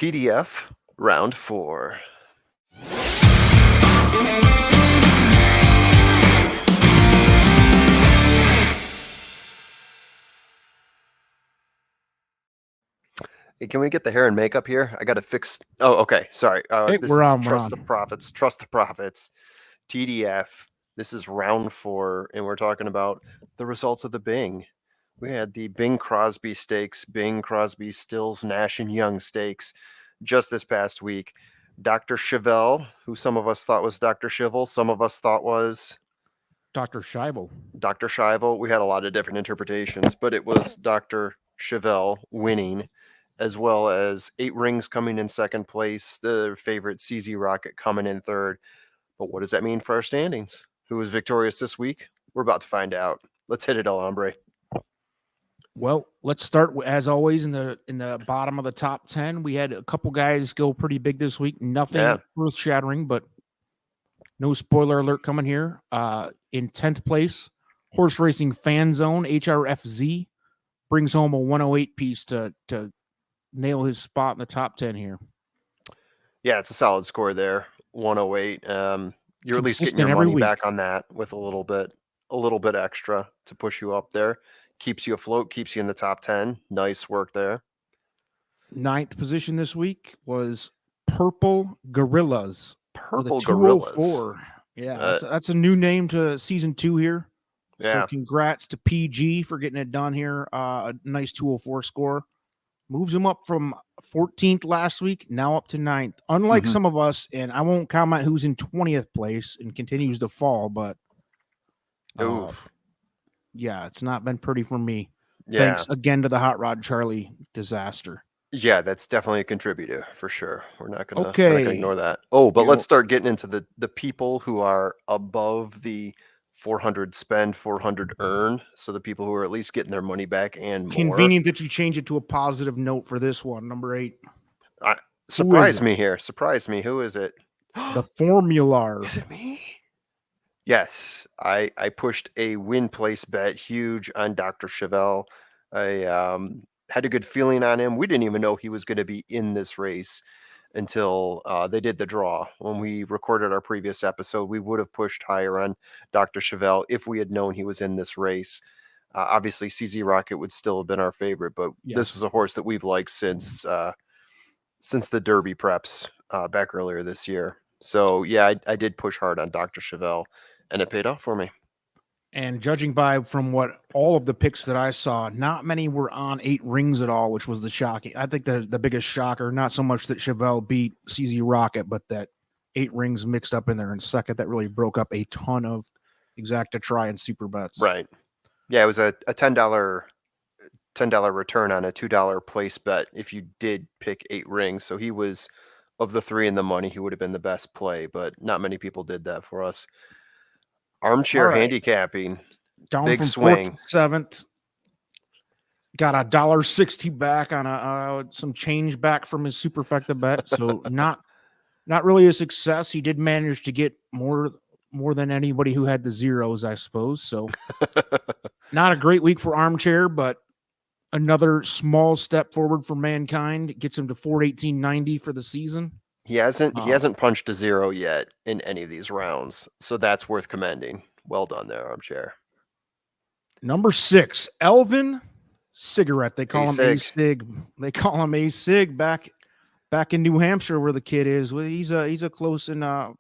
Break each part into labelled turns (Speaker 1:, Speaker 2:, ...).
Speaker 1: TDF round 4. Hey, can we get the hair and makeup here? I got to fix. Oh, okay. Sorry.
Speaker 2: Hey,
Speaker 1: This
Speaker 2: we're
Speaker 1: is
Speaker 2: on.
Speaker 1: Trust the Profits. Trust the Profits. TDF. This is round 4, and we're talking about the results of the Bing. We had the Bing Crosby Stakes, Bing Crosby Stills Nash and Young Stakes just this past week. Dr. Chevelle, who some of us thought was Dr. Chivel, some of us thought was
Speaker 2: Dr. Scheibel.
Speaker 1: Dr. Scheibel. We had a lot of different interpretations, but it was Dr. Chevelle winning, as well as 8 Rings coming in second place, the favorite CZ Rocket coming in third. But what does that mean for our standings? Who was victorious this week? We're about to find out. Let's hit it, El Hombre.
Speaker 2: Well, let's start as always in the bottom of the top 10. We had a couple guys go pretty big this week. Nothing earth shattering, but no spoiler alert coming here. In 10th place, Horse Racing Fan Zone HRFZ brings home a 108 piece to nail his spot in the top 10 here.
Speaker 1: Yeah, it's a solid score there. 108. You're at least getting your money back on that with a little bit extra to push you up there. Keeps you afloat, keeps you in the top 10. Nice work there.
Speaker 2: 9th position this week was Purple Gorillas.
Speaker 1: Purple Gorillas.
Speaker 2: Yeah, that's a new name to season 2 here.
Speaker 1: Yeah.
Speaker 2: So congrats to PG for getting it done here. A nice 204 score. Moves him up from 14th last week, now up to 9th. Unlike some of us, and I won't comment who's in 20th place and continues to fall, but yeah, it's not been pretty for me. Yeah. Thanks again to the Hot Rod Charlie disaster.
Speaker 1: Yeah, that's definitely a contributor for sure. We're not gonna ignore that. Oh, but let's start getting into the people who are above the 400 spend, 400 earn. So the people who are at least getting their money back and more.
Speaker 2: Convenient that you change it to a positive note for this one, number 8.
Speaker 1: Surprise me here. Surprise me. Who is it?
Speaker 2: The Formular.
Speaker 1: Is it me? Yes, I pushed a win place bet huge on Dr. Chevelle. I had a good feeling on him. We didn't even know he was going to be in this race until they did the draw. When we recorded our previous episode, we would have pushed higher on Dr. Chevelle if we had known he was in this race. Obviously, CZ Rocket would still have been our favorite, but this is a horse that we've liked since the Derby preps back earlier this year. So, yeah, I did push hard on Dr. Chevelle, and it paid off for me.
Speaker 2: And judging by from what all of the picks that I saw, not many were on 8 Rings at all, which was the shocking. I think the biggest shocker, not so much that Chevelle beat CZ Rocket, but that 8 Rings mixed up in there in second. That really broke up a ton of exacta try and super bets.
Speaker 1: Right. Yeah, it was a $10 return on a $2 place bet if you did pick 8 Rings. So he was, of the 3 in the money, he would have been the best play, but not many people did that for us. Armchair handicapping,
Speaker 2: down
Speaker 1: big
Speaker 2: from
Speaker 1: swing.
Speaker 2: 4th to 7th. Got $1.60 back on some change back from his superfecta bet. So not really a success. He did manage to get more than anybody who had the zeros, I suppose. So not a great week for Armchair, but another small step forward for Mankind. It gets him to 418.90 for the season.
Speaker 1: He hasn't punched a 0 yet in any of these rounds, so that's worth commending. Well done there, Armchair.
Speaker 2: Number 6, Elvin Cigarette. They call him A-Sig. They call him A-Sig back in New Hampshire where the kid is. Well, he's a close-knit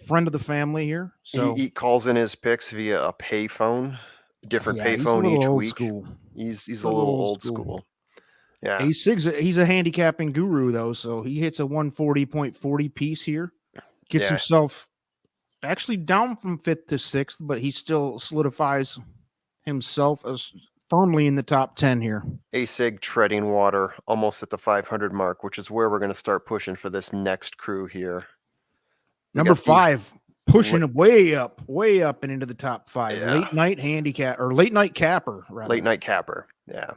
Speaker 2: friend of the family here. So
Speaker 1: he calls in his picks via a payphone, different payphone each week.
Speaker 2: School.
Speaker 1: He's a little old school. Yeah.
Speaker 2: He's a handicapping guru, though, so he hits a 140.40 piece here. Gets himself actually down from 5th to 6th, but he still solidifies himself as firmly in the top 10 here.
Speaker 1: A-Sig treading water almost at the 500 mark, which is where we're going to start pushing for this next crew here.
Speaker 2: Number 5, pushing way up and into the top 5. Yeah. Late night capper, rather.
Speaker 1: Late night capper, yeah.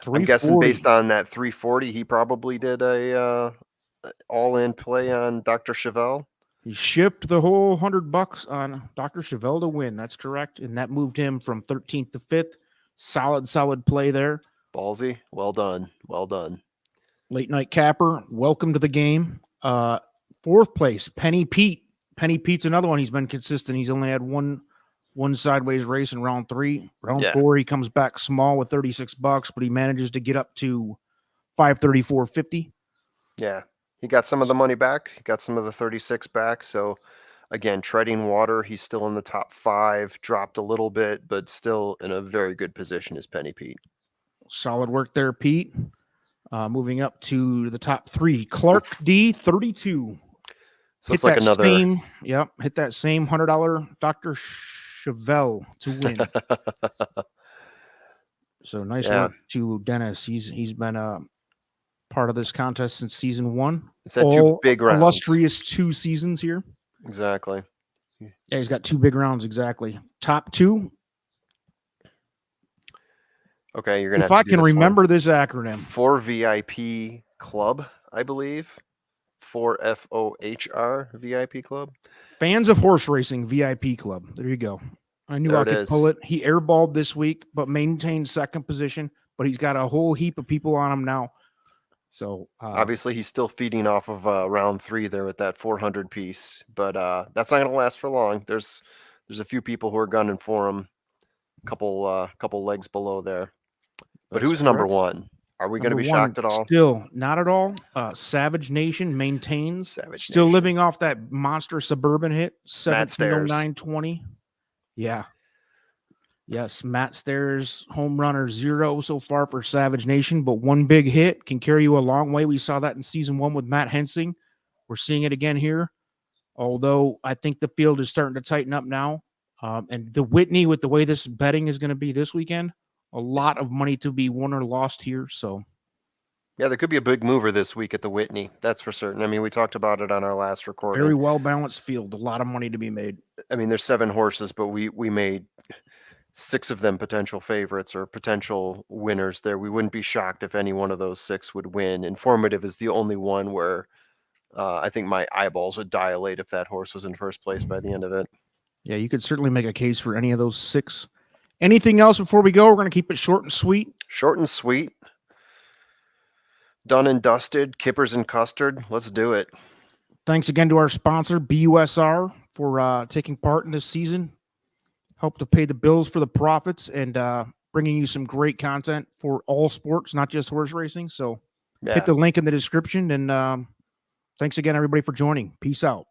Speaker 1: I'm guessing based on that 340, he probably did a all-in play on Dr. Chevelle.
Speaker 2: He shipped the whole $100 on Dr. Chevelle to win. That's correct, and that moved him from 13th to 5th. Solid play there.
Speaker 1: Ballsy. Well done.
Speaker 2: Late night capper. Welcome to the game. Fourth place, Penny Pete. Penny Pete's another one. He's been consistent. He's only had one sideways race in round 3. Round
Speaker 1: Yeah.
Speaker 2: 4, he comes back small with $36, but he manages to get up to 534.50.
Speaker 1: Yeah. He got some of the money back. He got some of the 36 back. So again, treading water. He's still in the top 5, dropped a little bit, but still in a very good position is Penny Pete.
Speaker 2: Solid work there, Pete. Moving up to the top 3, Clark D, 32.
Speaker 1: So it's like another.
Speaker 2: Hit that same $100 Dr. Chevelle to win. So nice work to Dennis. He's been a part of this contest since season 1.
Speaker 1: It's had 2 big rounds.
Speaker 2: Illustrious 2 seasons here.
Speaker 1: Exactly.
Speaker 2: Yeah, he's got 2 big rounds exactly. Top 2.
Speaker 1: Okay, you're gonna.
Speaker 2: If I can remember this acronym,
Speaker 1: 4 VIP Club, I believe. 4 FOHR VIP Club.
Speaker 2: Fans of Horse Racing VIP Club. There you go. I knew I could pull it. He airballed this week, but maintained second position. But he's got a whole heap of people on him now. So
Speaker 1: obviously, he's still feeding off of round 3 there with that 400 piece. But that's not going to last for long. There's a few people who are gunning for him. Couple legs below there. But who's correct. Number 1? Are we going to be shocked at all?
Speaker 2: Still, not at all. Savage Nation maintains. Still living off that monster Suburban hit, 1709.20. Yeah. Yes, Matt Stairs, home runner 0 so far for Savage Nation, but one big hit can carry you a long way. We saw that in season 1 with Matt Hensing. We're seeing it again here, although I think the field is starting to tighten up now. And the Whitney, with the way this betting is going to be this weekend, a lot of money to be won or lost here. So,
Speaker 1: yeah, there could be a big mover this week at the Whitney. That's for certain. I mean, we talked about it on our last recording.
Speaker 2: Very well balanced field, a lot of money to be made.
Speaker 1: I mean, there's 7 horses, but we made 6 of them potential favorites or potential winners there. We wouldn't be shocked if any one of those 6 would win. Informative is the only one where I think my eyeballs would dilate if that horse was in first place by the end of it.
Speaker 2: Yeah, you could certainly make a case for any of those 6. Anything else before we go? We're going to keep it short and sweet.
Speaker 1: Short and sweet. Done and dusted. Kippers and custard. Let's do it.
Speaker 2: Thanks again to our sponsor, BUSR, for taking part in this season. Hope to pay the bills for the profits and bringing you some great content for all sports, not just horse racing. So hit the link in the description. And thanks again, everybody, for joining. Peace out.